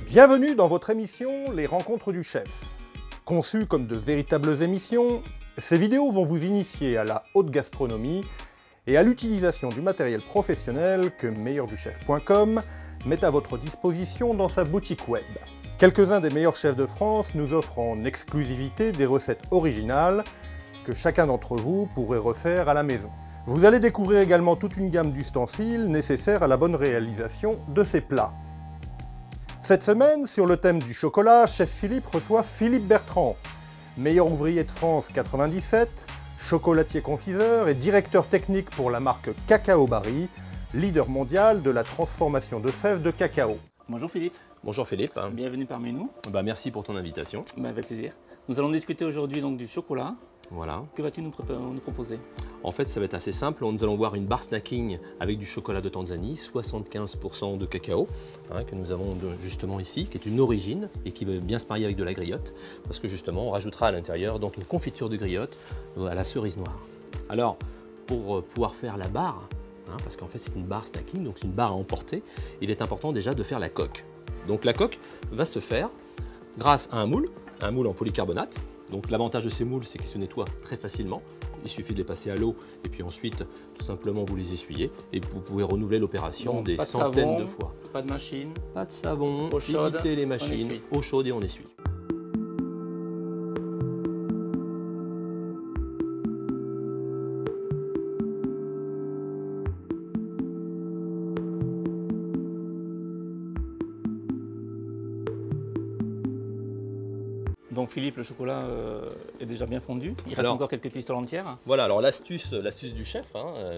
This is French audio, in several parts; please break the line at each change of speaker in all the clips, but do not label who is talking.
Bienvenue dans votre émission Les Rencontres du Chef. Conçues comme de véritables émissions, ces vidéos vont vous initier à la haute gastronomie et à l'utilisation du matériel professionnel que meilleurduchef.com met à votre disposition dans sa boutique web. Quelques-uns des meilleurs chefs de France nous offrent en exclusivité des recettes originales que chacun d'entre vous pourrait refaire à la maison. Vous allez découvrir également toute une gamme d'ustensiles nécessaires à la bonne réalisation de ces plats. Cette semaine, sur le thème du chocolat, Chef Philippe reçoit Philippe Bertrand, meilleur ouvrier de France 97, chocolatier confiseur et directeur technique pour la marque Cacao Barry, leader mondial de la transformation de fèves de cacao.
Bonjour Philippe.
Bonjour Philippe.
Bienvenue parmi nous.
Merci pour ton invitation.
Avec plaisir. Nous allons discuter aujourd'hui donc du chocolat.
Voilà.
Que vas-tu nous proposer?
En fait, ça va être assez simple. Nous allons voir une barre snacking avec du chocolat de Tanzanie, 75% de cacao, que nous avons justement ici, qui est une origine et qui va bien se marier avec de la griotte, parce que justement, on rajoutera à l'intérieur donc une confiture de griotte à la cerise noire. Alors, pour pouvoir faire la barre, parce qu'en fait c'est une barre snacking, donc c'est une barre à emporter, il est important déjà de faire la coque. Donc la coque va se faire grâce à un moule en polycarbonate. Donc l'avantage de ces moules, c'est qu'ils se nettoient très facilement. Il suffit de les passer à l'eau et puis ensuite, tout simplement, vous les essuyez et vous pouvez renouveler l'opération des centaines de fois.
Pas de machine.
Pas de savon,
Eau chaude,
évitez les machines, eau chaude et on essuie.
Donc Philippe, le chocolat est déjà bien fondu. Il reste encore quelques pistoles entières.
Voilà, alors l'astuce du chef,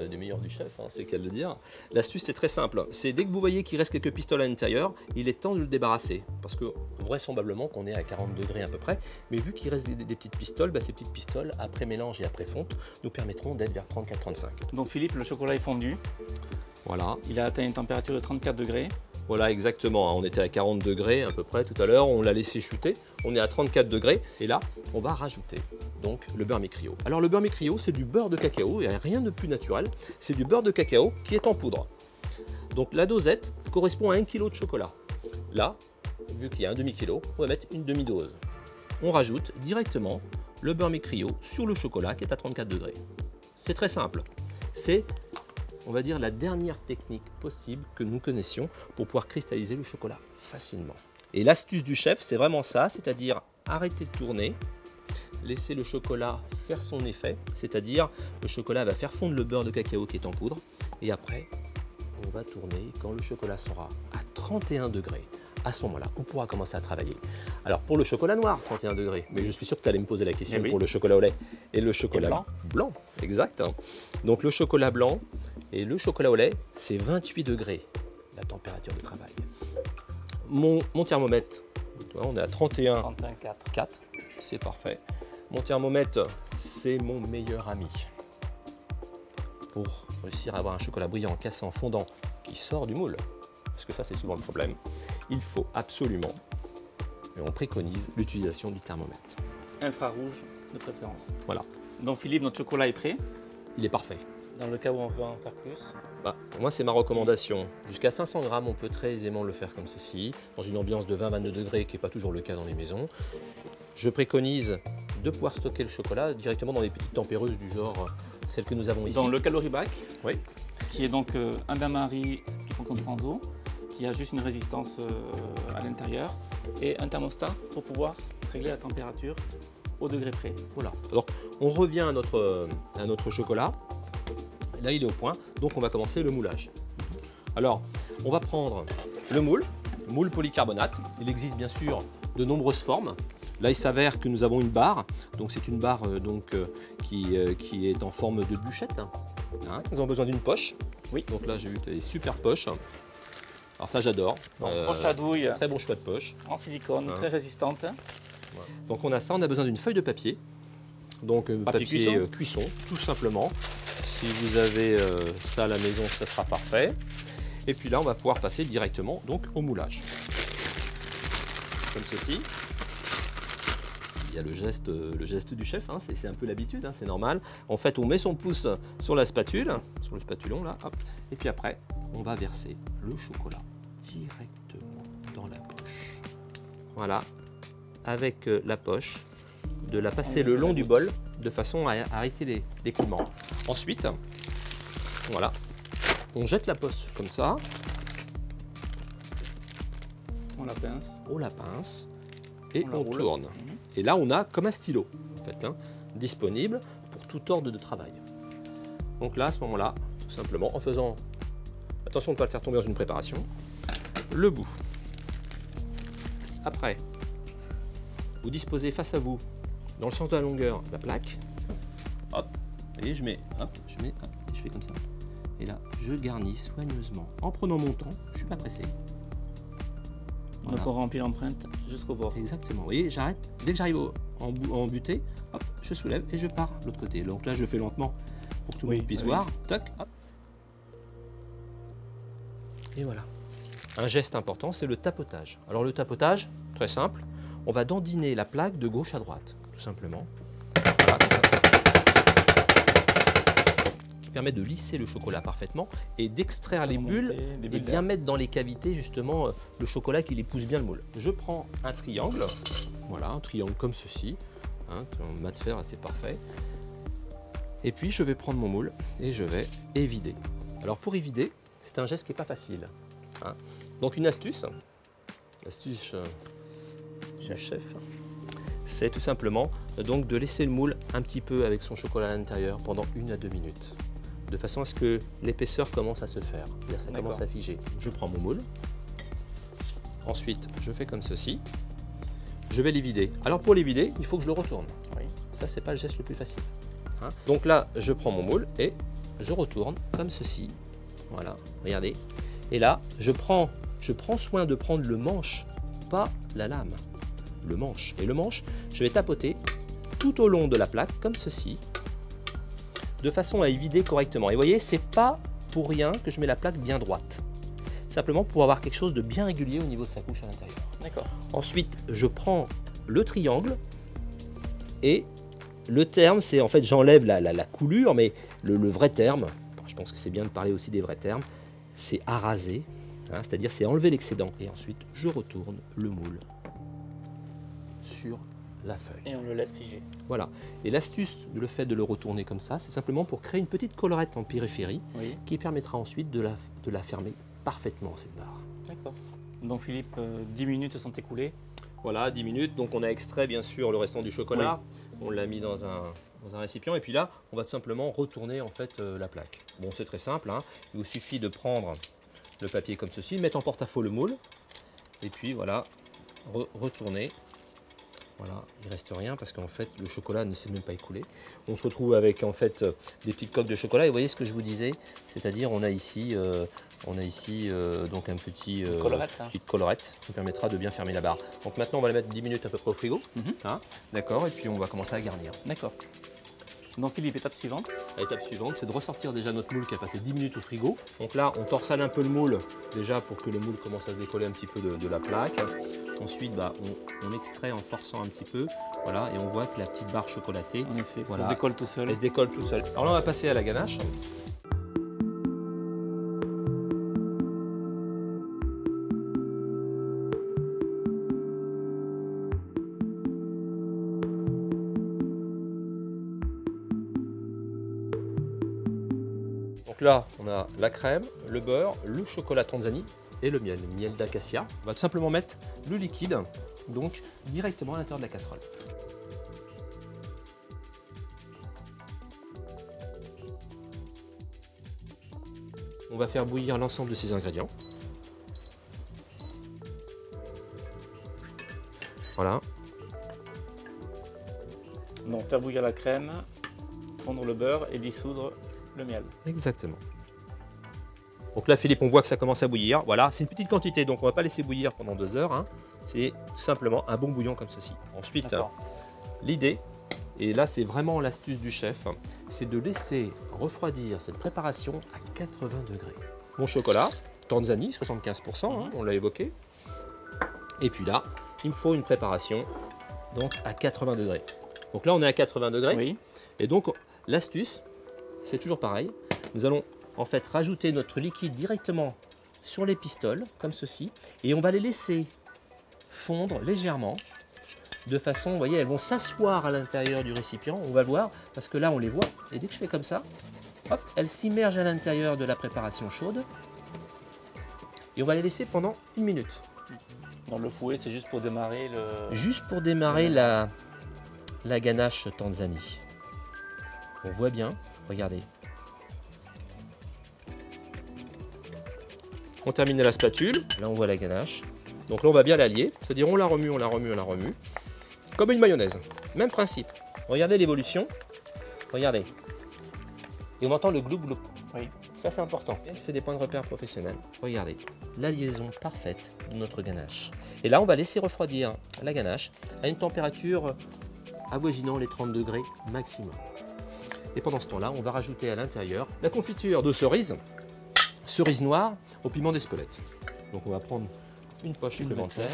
du meilleur du chef, c'est qu'à le dire. L'astuce c'est très simple. C'est dès que vous voyez qu'il reste quelques pistoles à l'intérieur, il est temps de le débarrasser. Parce que vraisemblablement qu'on est à 40 degrés à peu près. Mais vu qu'il reste des petites pistoles, ces petites pistoles, après mélange et après fonte, nous permettront d'être vers 34-35.
Donc Philippe, le chocolat est fondu.
Voilà.
Il a atteint une température de 34 degrés.
Voilà, exactement. On était à 40 degrés à peu près tout à l'heure. On l'a laissé chuter. On est à 34 degrés. Et là, on va rajouter donc le beurre Micrio. Alors le beurre Micrio, c'est du beurre de cacao. Il n'y a rien de plus naturel. C'est du beurre de cacao qui est en poudre. Donc la dosette correspond à 1 kg de chocolat. Là, vu qu'il y a un demi-kilo, on va mettre une demi-dose. On rajoute directement le beurre Micrio sur le chocolat qui est à 34 degrés. C'est très simple. C'est, on va dire, la dernière technique possible que nous connaissions pour pouvoir cristalliser le chocolat facilement. Et l'astuce du chef, c'est vraiment ça, c'est-à-dire arrêter de tourner, laisser le chocolat faire son effet, c'est-à-dire le chocolat va faire fondre le beurre de cacao qui est en poudre, et après, on va tourner quand le chocolat sera à 31 degrés. À ce moment-là, on pourra commencer à travailler. Alors pour le chocolat noir, 31 degrés, mais je suis sûr que tu allais me poser la question pour le chocolat au lait. Et le chocolat blanc, exact. Donc le chocolat blanc et le chocolat au lait, c'est 28 degrés, la température de travail. Mon thermomètre, on est à 31,4, c'est parfait. Mon thermomètre, c'est mon meilleur ami. Pour réussir à avoir un chocolat brillant, cassant, fondant, qui sort du moule, parce que ça c'est souvent le problème, il faut absolument, et on préconise l'utilisation du thermomètre.
Infrarouge de préférence.
Voilà.
Donc Philippe, notre chocolat est prêt.
Il est parfait.
Dans le cas où on veut en faire plus.
Moi c'est ma recommandation. Jusqu'à 500 grammes, on peut très aisément le faire comme ceci, dans une ambiance de 20-22 degrés, qui n'est pas toujours le cas dans les maisons. Je préconise de pouvoir stocker le chocolat directement dans des petites tempéreuses du genre celles que nous avons ici.
Dans le caloribac,
oui,
qui est donc un bain-marie qui fonctionne sans eau, qui a juste une résistance à l'intérieur, et un thermostat pour pouvoir régler la température au degré près.
Voilà. Alors on revient à notre chocolat. Là il est au point, donc on va commencer le moulage. Alors on va prendre le moule polycarbonate. Il existe bien sûr de nombreuses formes. Là il s'avère que nous avons une barre, donc c'est une barre qui est en forme de bûchette. Nous avons besoin d'une poche. Oui. Donc là j'ai vu des super poches. Alors ça j'adore.
Poche à douille.
Très bon choix de poche.
En silicone, très résistante.
Voilà. Donc on a ça, on a besoin d'une feuille de papier. Donc papier cuisson, tout simplement. Si vous avez ça à la maison, ça sera parfait. Et puis là, on va pouvoir passer directement donc au moulage. Comme ceci. Il y a le geste du chef, c'est un peu l'habitude, c'est normal. En fait, on met son pouce sur la spatule, sur le spatulon là, hop, et puis après, on va verser le chocolat directement dans la poche. voilà, avec la poche, de la passer le long du bol, de façon à arrêter l'écoulement. Ensuite, voilà, on jette la poche comme ça.
On la pince.
On la pince et
On la
on
roule.
tourne. Et là, on a comme un stylo, en fait, hein, disponible pour tout ordre de travail. Donc là, à ce moment-là, tout simplement, en faisant attention de ne pas le faire tomber dans une préparation, le bout. Après, vous disposez face à vous, dans le sens de la longueur, la plaque. Hop, vous voyez, je mets, hop, et je fais comme ça. Et là, je garnis soigneusement en prenant mon temps, je ne suis pas pressé. Voilà.
Donc on remplit l'empreinte jusqu'au bord.
Exactement, vous voyez, j'arrête, dès que j'arrive en butée, hop, je soulève et je pars de l'autre côté. Donc là, je fais lentement pour que tout le monde puisse voir. Toc, hop. Et voilà. Un geste important, c'est le tapotage. Alors le tapotage, très simple, on va dandiner la plaque de gauche à droite, tout simplement. Voilà, comme ça. Qui permet de lisser le chocolat parfaitement et d'extraire les bulles et bien mettre dans les cavités justement le chocolat qui les pousse bien le moule. Je prends un triangle, voilà, un triangle comme ceci, hein, un mat de fer assez parfait. Et puis je vais prendre mon moule et je vais évider. Alors pour évider, c'est un geste qui n'est pas facile. Hein. Donc une astuce, l'astuce du chef, c'est tout simplement donc de laisser le moule un petit peu avec son chocolat à l'intérieur pendant 1 à 2 minutes. De façon à ce que l'épaisseur commence à se faire, c'est-à-dire ça commence à figer. Je prends mon moule, ensuite je fais comme ceci, je vais les vider. Alors pour les vider, il faut que je le retourne.
Oui.
Ça, c'est pas le geste le plus facile. Hein. Donc là, je prends mon moule et je retourne comme ceci. Voilà, regardez. Et là, je prends soin de prendre le manche, pas la lame. Le manche. Et le manche, je vais tapoter tout au long de la plaque, comme ceci, de façon à y vider correctement. Et vous voyez, c'est pas pour rien que je mets la plaque bien droite. Simplement pour avoir quelque chose de bien régulier au niveau de sa couche à l'intérieur.
D'accord.
Ensuite, je prends le triangle et le terme, c'est en fait, j'enlève la coulure, mais le vrai terme, je pense que c'est bien de parler aussi des vrais termes, c'est araser, hein, c'est-à-dire c'est enlever l'excédent. Et ensuite, je retourne le moule sur la feuille.
Et on le laisse figer.
Voilà. Et l'astuce, le fait de le retourner comme ça, c'est simplement pour créer une petite collerette en périphérie qui permettra ensuite de la fermer parfaitement, cette barre.
D'accord. Donc Philippe, 10 minutes se sont écoulées.
Voilà, 10 minutes. Donc on a extrait bien sûr le restant du chocolat. On l'a mis dans un récipient. Et puis là, on va tout simplement retourner en fait la plaque. Bon, c'est très simple. Hein. Il vous suffit de prendre le papier comme ceci, mettre en porte-à-faux le moule. Et puis voilà, retourner. Voilà, il ne reste rien parce qu'en fait le chocolat ne s'est même pas écoulé. On se retrouve avec en fait des petites coques de chocolat et vous voyez ce que je vous disais, c'est-à-dire on a ici donc un petit petite collerette qui permettra de bien fermer la barre. Donc maintenant on va la mettre 10 minutes à peu près au frigo, hein, d'accord, et puis on va commencer à garnir.
D'accord. Donc Philippe, étape suivante.
L'étape suivante, c'est de ressortir déjà notre moule qui a passé 10 minutes au frigo. Donc là, on torsade un peu le moule, déjà pour que le moule commence à se décoller un petit peu de la plaque. Ensuite, on extrait en forçant un petit peu, voilà, et on voit que la petite barre chocolatée,
En effet,
voilà,
elle se décolle tout seul.
elle se décolle tout seul. Alors là, on va passer à la ganache. Donc là, on a la crème, le beurre, le chocolat Tanzanie et le miel d'acacia. On va tout simplement mettre le liquide donc directement à l'intérieur de la casserole. On va faire bouillir l'ensemble de ces ingrédients. Voilà.
Donc faire bouillir la crème, fondre le beurre et dissoudre le miel.
Exactement. Donc là, Philippe, on voit que ça commence à bouillir. Voilà, c'est une petite quantité, donc on ne va pas laisser bouillir pendant 2 heures. Hein. C'est tout simplement un bon bouillon comme ceci. Ensuite, l'idée, et là c'est vraiment l'astuce du chef, c'est de laisser refroidir cette préparation à 80 degrés. Mon chocolat, Tanzanie, 75%, hein, on l'a évoqué. Et puis là, il me faut une préparation donc à 80 degrés. Donc là, on est à 80 degrés.
Oui.
Et donc, l'astuce, c'est toujours pareil. Nous allons en fait rajouter notre liquide directement sur les pistoles, comme ceci, et on va les laisser fondre légèrement, de façon, vous voyez, elles vont s'asseoir à l'intérieur du récipient, on va le voir, parce que là on les voit, et dès que je fais comme ça, hop, elles s'immergent à l'intérieur de la préparation chaude, et on va les laisser pendant 1 minute.
Dans le fouet, c'est juste pour démarrer le...
Juste pour démarrer la ganache Tanzanie. On voit bien, regardez. On termine à la spatule, là on voit la ganache. Donc là on va bien l'allier, c'est-à-dire on la remue, on la remue, on la remue. Comme une mayonnaise, même principe. Regardez l'évolution, regardez. Et on entend le glou glou.
Oui.
Ça c'est important, c'est des points de repère professionnels. Regardez, la liaison parfaite de notre ganache. Et là on va laisser refroidir la ganache à une température avoisinant les 30 degrés maximum. Et pendant ce temps-là, on va rajouter à l'intérieur la confiture de cerise noire au piment d'Espelette. Donc on va prendre une poche supplémentaire.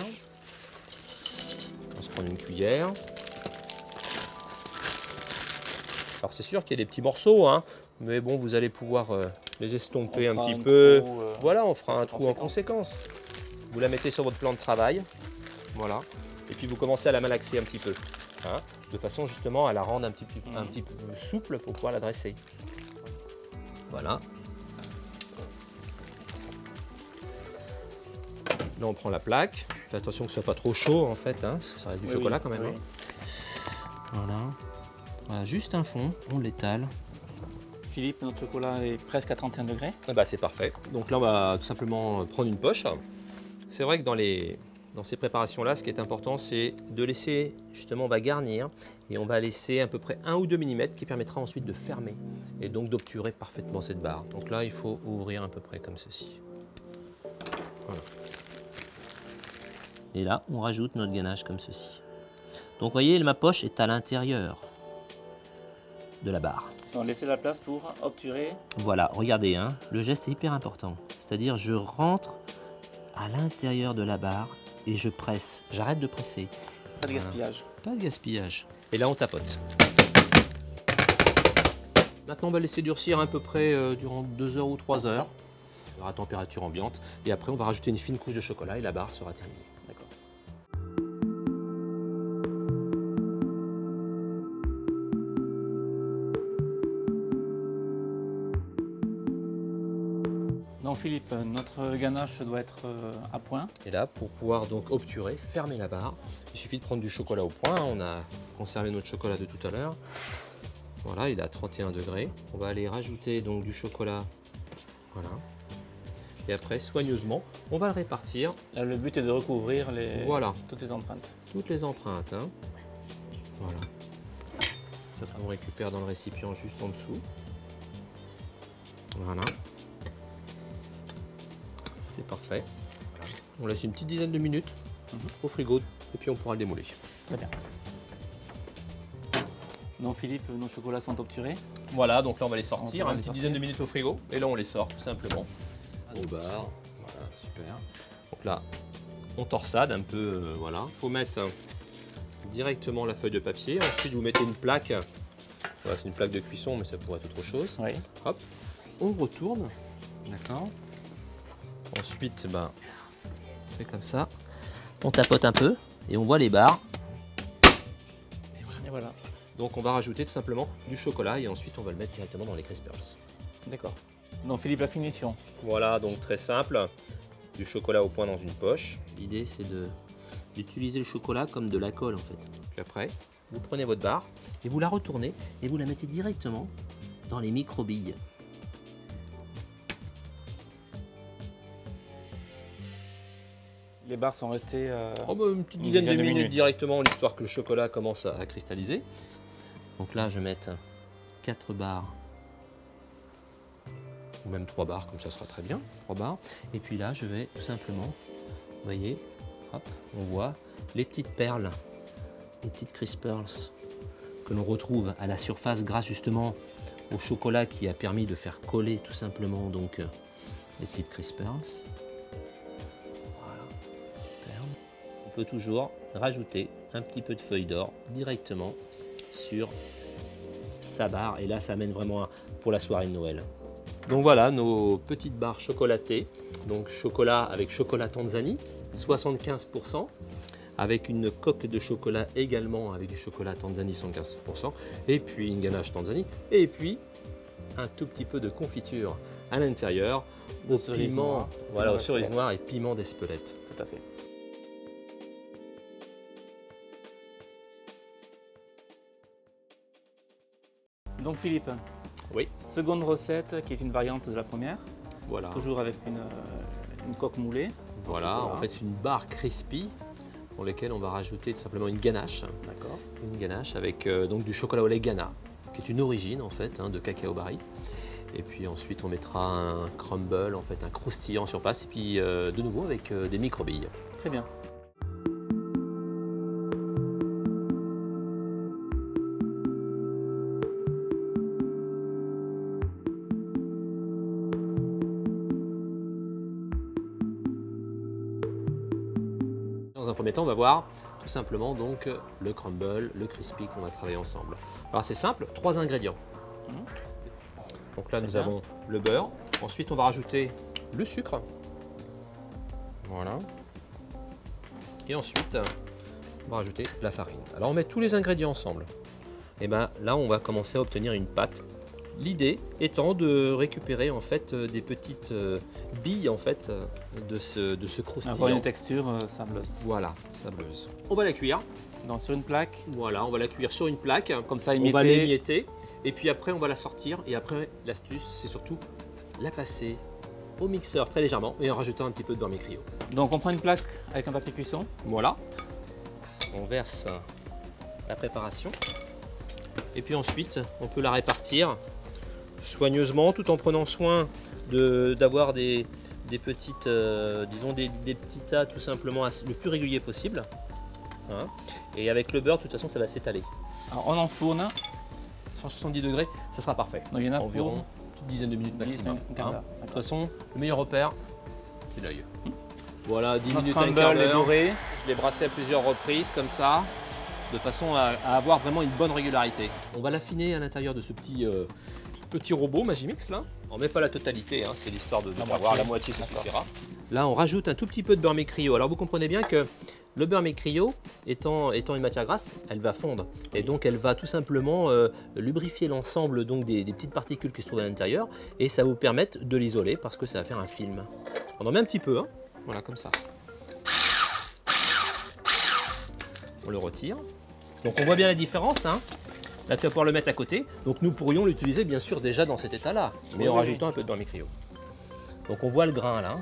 On va se prendre une cuillère. Alors c'est sûr qu'il y a des petits morceaux, hein, mais bon, vous allez pouvoir les estomper un petit peu. Voilà, on fera un trou en conséquence. Vous la mettez sur votre plan de travail. Voilà. Et puis vous commencez à la malaxer un petit peu. Hein, de façon justement à la rendre un petit peu souple pour pouvoir la dresser. Voilà. Là on prend la plaque. Faites attention que ce soit pas trop chaud en fait, hein, parce que ça reste du chocolat quand même.
Oui.
Hein. Voilà. Voilà, juste un fond, on l'étale.
Philippe, notre chocolat est presque à 31 degrés.
Ah bah, c'est parfait. Donc là on va tout simplement prendre une poche. C'est vrai que dans ces préparations-là, ce qui est important, c'est de laisser, justement, on va garnir et on va laisser à peu près 1 ou 2 mm qui permettra ensuite de fermer et donc d'obturer parfaitement cette barre. Donc là, il faut ouvrir à peu près comme ceci. Voilà. Et là, on rajoute notre ganache comme ceci. Donc, vous voyez, ma poche est à l'intérieur de la barre.
On laisse la place pour obturer.
Voilà, regardez, hein, le geste est hyper important. C'est-à-dire, je rentre à l'intérieur de la barre et je presse. J'arrête de presser.
Pas de gaspillage.
Pas de gaspillage. Et là, on tapote. Maintenant, on va laisser durcir à peu près durant 2 heures ou 3 heures à température ambiante. Et après, on va rajouter une fine couche de chocolat et la barre sera terminée. D'accord.
Donc Philippe, notre ganache doit être à point.
Et là, pour pouvoir donc obturer, fermer la barre, il suffit de prendre du chocolat au point. On a conservé notre chocolat de tout à l'heure. Voilà, il est à 31 degrés. On va aller rajouter donc du chocolat. Voilà. Et après, soigneusement, on va le répartir.
Là, le but est de recouvrir
voilà.
toutes les empreintes.
Toutes les empreintes. Hein. Voilà. Ça, on récupère dans le récipient juste en dessous. Voilà. C'est parfait. Voilà. On laisse une petite dizaine de minutes au frigo et puis on pourra le démouler.
Très bien. Donc Philippe, nos chocolats sont obturés.
Voilà, donc là on va les sortir,
va
une
les
petite
sortir.
dizaine de minutes au frigo et là on les sort tout simplement au bar. Voilà, super. Donc là, on torsade un peu, voilà. Il faut mettre directement la feuille de papier. Ensuite, vous mettez une plaque. Voilà, c'est une plaque de cuisson, mais ça pourrait être autre chose.
Oui.
Hop, on retourne. D'accord. Ensuite, ben, on fait comme ça. On tapote un peu et on voit les barres.
Et voilà.
Donc on va rajouter tout simplement du chocolat et ensuite on va le mettre directement dans les Crispers.
D'accord. Donc Philippe, la finition.
Voilà, donc très simple. Du chocolat au point dans une poche. L'idée c'est d'utiliser le chocolat comme de la colle en fait. Puis après, vous prenez votre barre et vous la retournez et vous la mettez directement dans les micro-billes.
Les barres sont restées
Une petite dizaine de minutes directement, l'histoire que le chocolat commence à cristalliser. Donc là, je vais mettre 4 barres, ou même 3 barres, comme ça sera très bien, 3 barres. Et puis là, je vais tout simplement, vous voyez, hop, on voit les petites perles, les petites crispers que l'on retrouve à la surface grâce justement au chocolat qui a permis de faire coller tout simplement donc les petites crispers. On peut toujours rajouter un petit peu de feuille d'or directement sur sa barre et là ça amène vraiment pour la soirée de Noël. Donc voilà nos petites barres chocolatées. Donc chocolat avec chocolat Tanzanie, 75%. Avec une coque de chocolat également avec du chocolat Tanzanie 115%. Et puis une ganache Tanzanie. Et puis un tout petit peu de confiture à l'intérieur. Au piment, voilà, aux cerises noires et piment d'Espelette.
Tout à fait. Donc Philippe,
Oui.
seconde recette qui est une variante de la première,
Voilà.
toujours avec une coque moulée.
Voilà, en fait c'est une barre crispy pour laquelle on va rajouter tout simplement une ganache.
D'accord.
Une ganache avec donc du chocolat au lait Ghana, qui est une origine en fait de cacao barry. Et puis ensuite on mettra un crumble, en fait un croustillant sur face, et puis de nouveau avec des microbilles.
Très bien.
Dans un premier temps, on va voir tout simplement donc le crumble, le crispy qu'on va travailler ensemble. Alors c'est simple, 3 ingrédients. Donc là, nous avons le beurre. Ensuite, on va rajouter le sucre. Voilà. Et ensuite, on va rajouter la farine. Alors, on met tous les ingrédients ensemble. Et bien là, on va commencer à obtenir une pâte. L'idée étant de récupérer en fait des petites billes en fait de ce croustillant.
Avoir une texture sableuse.
Voilà, sableuse. On va la cuire.
Donc sur une plaque.
Voilà, on va la cuire sur une plaque.
Comme ça,
on va l'émietter. Et puis après, on va la sortir. Et après, l'astuce, c'est surtout la passer au mixeur très légèrement et en rajoutant un petit peu de beurre mi-criolla.
Donc on prend une plaque avec un papier cuisson.
Voilà. On verse la préparation. Et puis ensuite, on peut la répartir soigneusement tout en prenant soin d'avoir des petites, disons des petits tas tout simplement le plus régulier possible. Hein. Et avec le beurre, de toute façon, ça va s'étaler.
Alors on enfourne.
170 degrés, ça sera parfait.
Donc il y en a
environ
pour
une petite dizaine de minutes maximum.
un quart d'heure.
De toute façon, le meilleur repère, c'est l'œil. Voilà, 10
Notre
minutes, un
crumble
quart
est
d'heure.
doré.
Je l'ai brassé à plusieurs reprises comme ça, de façon à avoir vraiment une bonne régularité. On va l'affiner à l'intérieur de ce petit robot Magimix là. On ne met pas la totalité, hein, c'est l'histoire de avoir la moitié, ça suffira. Là, on rajoute un tout petit peu de beurre mi-criolla. Alors vous comprenez bien que le beurre mi-criolla, étant une matière grasse, elle va fondre. Et donc elle va tout simplement lubrifier l'ensemble des petites particules qui se trouvent à l'intérieur. Et ça va vous permettre de l'isoler parce que ça va faire un film. On en met un petit peu, hein. Voilà, comme ça. On le retire. Donc on voit bien la différence, hein. Là, tu vas pouvoir le mettre à côté. Donc nous pourrions l'utiliser bien sûr déjà dans cet état-là, mais en rajoutant un peu de beurre mi-criolla. Donc on voit le grain là.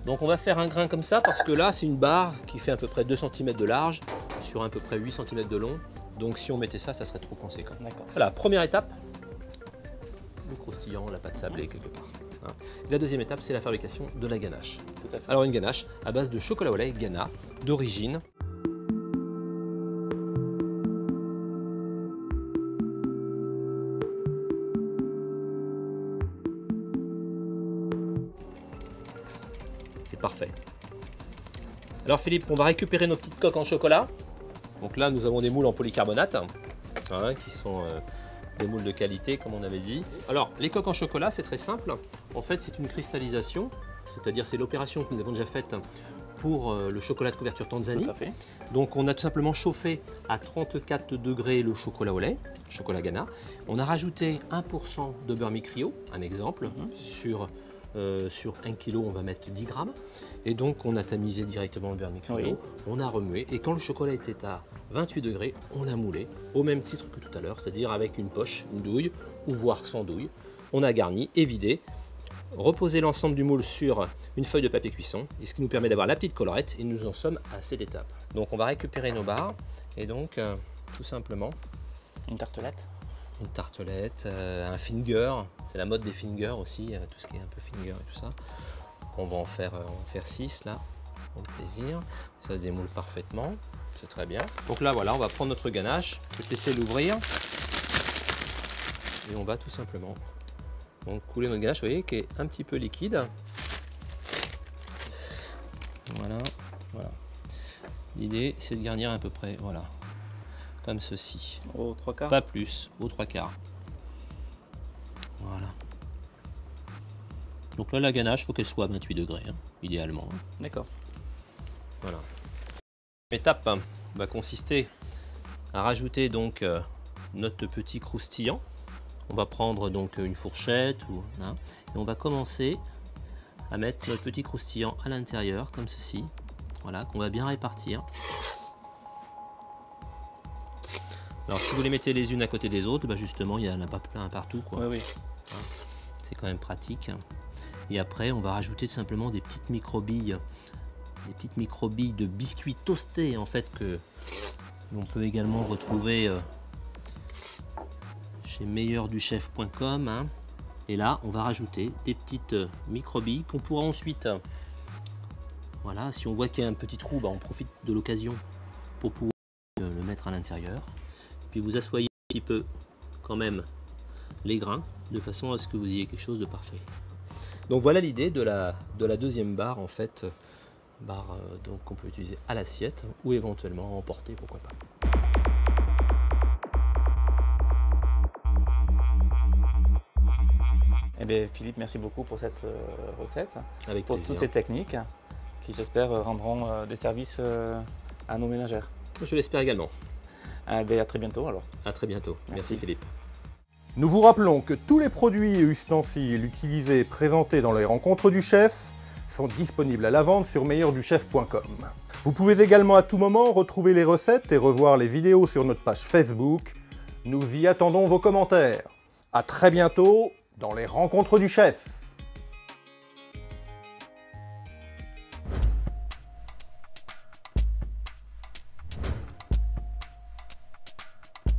Donc on va faire un grain comme ça parce que là, c'est une barre qui fait à peu près 2 cm de large sur à peu près 8 cm de long. Donc si on mettait ça, ça serait trop conséquent.
D'accord.
Voilà, première étape, le croustillant, la pâte sablée quelque part. Hein. La deuxième étape, c'est la fabrication de la ganache.
Tout à fait.
Alors une ganache à base de chocolat au lait Ghana d'origine. C'est parfait. Alors Philippe, on va récupérer nos petites coques en chocolat. Donc là, nous avons des moules en polycarbonate, hein, qui sont des moules de qualité, comme on avait dit. Alors, les coques en chocolat, c'est très simple. En fait, c'est une cristallisation, c'est-à-dire c'est l'opération que nous avons déjà faite pour le chocolat de couverture Tanzanie.
Tout à fait.
Donc, on a tout simplement chauffé à 34 degrés le chocolat au lait, chocolat Ghana. On a rajouté 1% de beurre mi-criolla, un exemple, sur 1 kg, on va mettre 10 grammes. Et donc, on a tamisé directement le beurre mi-criolla, on a remué. Et quand le chocolat était à 28 degrés, on a moulé, au même titre que tout à l'heure, c'est-à-dire avec une poche, une douille, ou voire sans douille. On a garni et vidé, reposé l'ensemble du moule sur une feuille de papier cuisson, et ce qui nous permet d'avoir la petite collerette, et nous en sommes à cette étape. Donc, on va récupérer nos barres, et donc, tout simplement,
Une tartelette.
une tartelette, un finger, c'est la mode des fingers aussi, tout ce qui est un peu finger et tout ça. On va en faire 6 là, pour le plaisir. Ça se démoule parfaitement, c'est très bien. Donc là voilà, on va prendre notre ganache, je vais essayer de l'ouvrir. Et on va tout simplement donc, couler notre ganache, vous voyez, qui est un petit peu liquide. Voilà, voilà. L'idée c'est de garnir à peu près, voilà, comme ceci.
Aux 3/4.
Pas plus, aux 3/4. Voilà. Donc là, la ganache, il faut qu'elle soit à 28 degrés, hein, idéalement.
D'accord.
Voilà. L'étape va consister à rajouter donc notre petit croustillant. On va prendre donc une fourchette et on va commencer à mettre notre petit croustillant à l'intérieur comme ceci. Voilà, qu'on va bien répartir. Alors si vous les mettez les unes à côté des autres, bah justement il y en a pas plein partout, quoi.
Oui, oui.
C'est quand même pratique. Et après on va rajouter simplement des petites microbilles. Des petites microbilles de biscuits toastés en fait que l'on peut également retrouver chez meilleurduchef.com, hein. Et là on va rajouter des petites microbilles qu'on pourra ensuite, voilà, si on voit qu'il y a un petit trou, bah on profite de l'occasion pour pouvoir le mettre à l'intérieur. Puis vous assoyez un petit peu quand même les grains de façon à ce que vous ayez quelque chose de parfait. Donc voilà l'idée de la deuxième barre en fait, donc qu'on peut utiliser à l'assiette ou éventuellement à emporter, pourquoi pas.
Eh bien, Philippe, merci beaucoup pour cette recette,
Avec
pour
plaisir.
toutes ces techniques qui, j'espère, rendront des services à nos ménagères.
Je l'espère également.
Eh bien, à très bientôt alors.
À très bientôt. Merci Philippe.
Nous vous rappelons que tous les produits et ustensiles utilisés et présentés dans les rencontres du chef sont disponibles à la vente sur meilleurduchef.com. Vous pouvez également à tout moment retrouver les recettes et revoir les vidéos sur notre page Facebook. Nous y attendons vos commentaires. À très bientôt dans les rencontres du chef.